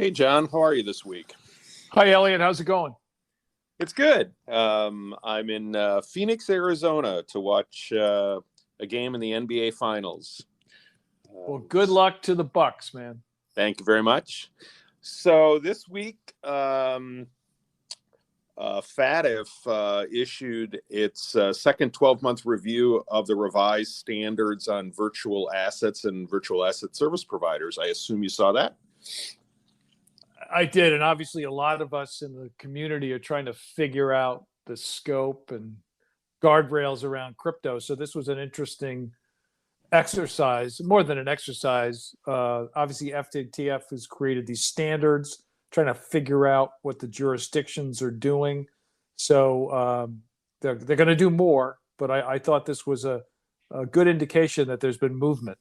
Hey, John, how are you this week? Hi, Elliot. How's it going? It's good. I'm in Phoenix, Arizona to watch a game in the NBA Finals. Well, good luck to the Bucks, man. Thank you very much. So this week, FATF issued its second 12-month review of the revised standards on virtual assets and virtual asset service providers. I assume you saw that? I did, and obviously a lot of us in the community are trying to figure out the scope and guardrails around crypto. So this was an interesting exercise, more than an exercise. Obviously, FATF has created these standards, trying to figure out what the jurisdictions are doing. So they're going to do more, but I thought this was a good indication that there's been movement.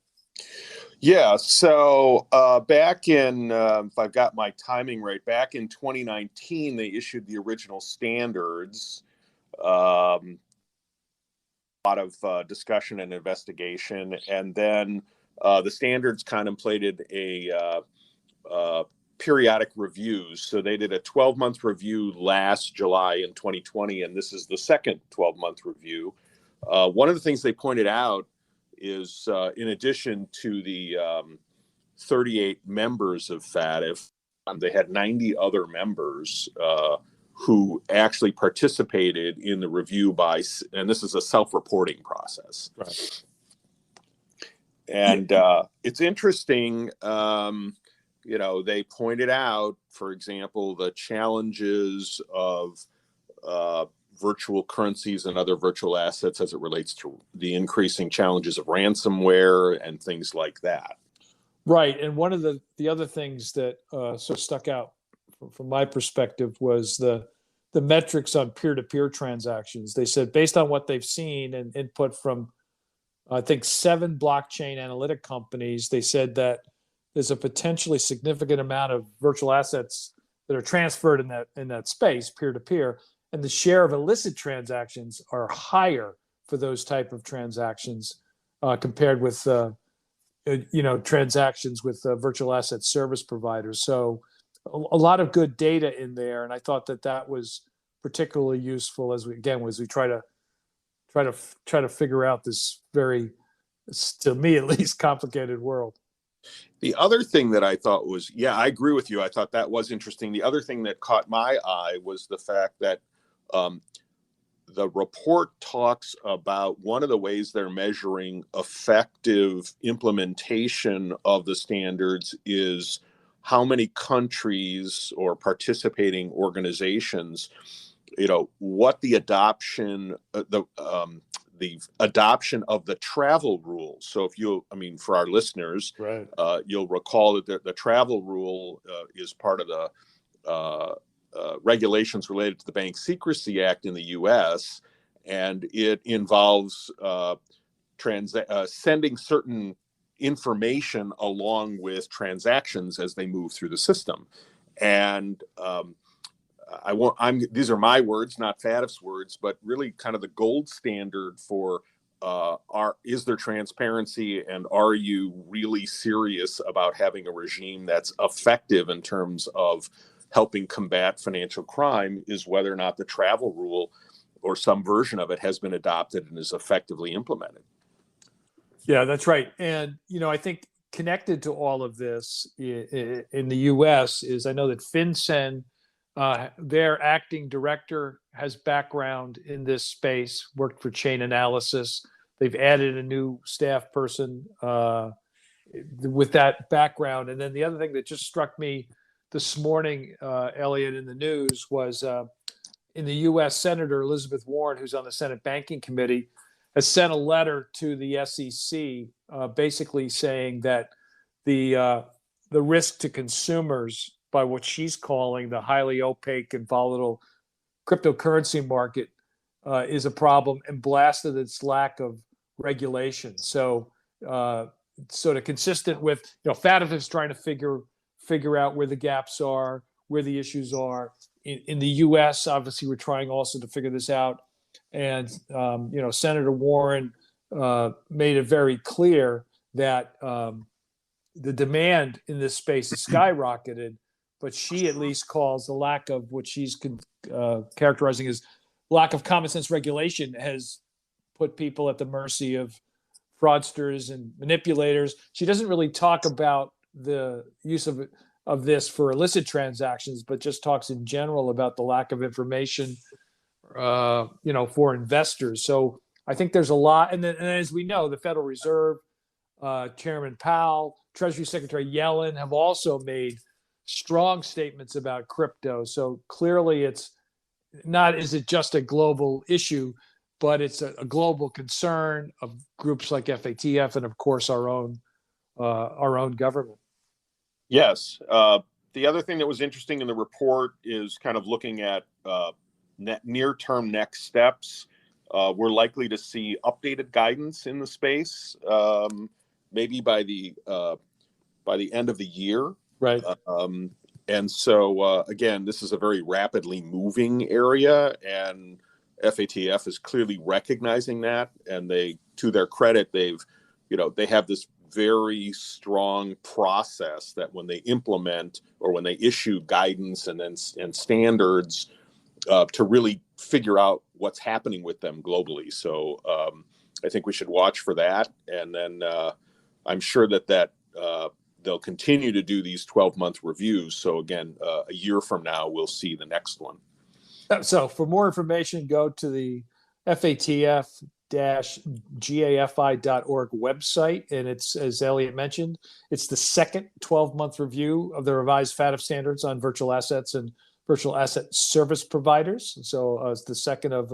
Yeah, so back in, if I've got my timing right, back in 2019, they issued the original standards. A lot of discussion and investigation, and then the standards contemplated a periodic reviews. So they did a 12-month review last July in 2020, and this is the second 12-month review. One of the things they pointed out is in addition to the 38 members of FATF, they had 90 other members who actually participated in the review and this is a self-reporting process. Right. And it's interesting, they pointed out, for example, the challenges of virtual currencies and other virtual assets as it relates to the increasing challenges of ransomware and things like that. Right. And one of the other things that sort of stuck out from my perspective was the metrics on peer-to-peer transactions. They said based on what they've seen and input from, I think, 7 blockchain analytic companies, they said that there's a potentially significant amount of virtual assets that are transferred in that space, peer-to-peer. And the share of illicit transactions are higher for those type of transactions compared with, transactions with virtual asset service providers. So a lot of good data in there, and I thought that was particularly useful as we try to figure out this very, to me at least, complicated world. The other thing that I thought was, I agree with you. I thought that was interesting. The other thing that caught my eye was the fact that the report talks about one of the ways they're measuring effective implementation of the standards is how many countries or participating organizations, what the adoption, the adoption of the travel rules. So for our listeners, right. You'll recall that the travel rule is part of the regulations related to the Bank Secrecy Act in the U.S., and it involves sending certain information along with transactions as they move through the system. And these are my words, not FATF's words, but really kind of the gold standard for is there transparency, and are you really serious about having a regime that's effective in terms of helping combat financial crime, is whether or not the travel rule or some version of it has been adopted and is effectively implemented. Yeah, that's right. And, I think connected to all of this in the U.S. is, I know that FinCEN, their acting director, has background in this space, worked for Chain Analysis. They've added a new staff person with that background. And then the other thing that just struck me this morning, Elliot, in the news was in the U.S. Senator Elizabeth Warren, who's on the Senate Banking Committee, has sent a letter to the SEC basically saying that the risk to consumers by what she's calling the highly opaque and volatile cryptocurrency market is a problem, and blasted its lack of regulation. So sort of consistent with, FATF is trying to figure out where the gaps are, where the issues are. In the U.S., obviously, we're trying also to figure this out. And, Senator Warren made it very clear that the demand in this space has skyrocketed, but she at least calls the lack of what she's characterizing as lack of common sense regulation has put people at the mercy of fraudsters and manipulators. She doesn't really talk about the use of this for illicit transactions, but just talks in general about the lack of information, for investors. So I think there's a lot. And then, and as we know, the Federal Reserve, Chairman Powell, Treasury Secretary Yellen have also made strong statements about crypto. So clearly it's not, is it just a global issue, but it's a global concern of groups like FATF and of course our own government. Yes. The other thing that was interesting in the report is kind of looking at near-term next steps. We're likely to see updated guidance in the space, maybe by the end of the year. Right. And so, again, this is a very rapidly moving area, and FATF is clearly recognizing that. And they, to their credit, they have this very strong process that when they implement or when they issue guidance and standards to really figure out what's happening with them globally. So I think we should watch for that. And then I'm sure that they'll continue to do these 12-month reviews. So again, a year from now, we'll see the next one. So for more information, go to the FATF-GAFI.org website. And it's, as Elliot mentioned, it's the second 12-month review of the revised FATF standards on virtual assets and virtual asset service providers. So it's the second of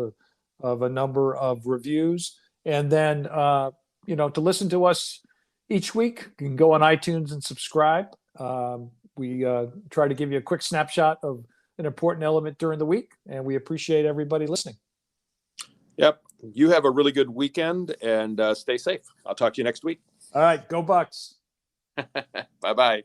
a number of reviews. And then, to listen to us each week, you can go on iTunes and subscribe. We try to give you a quick snapshot of an important element during the week, and we appreciate everybody listening. Yep. You have a really good weekend, and stay safe. I'll talk to you next week. All right. Go Bucks. Bye-bye.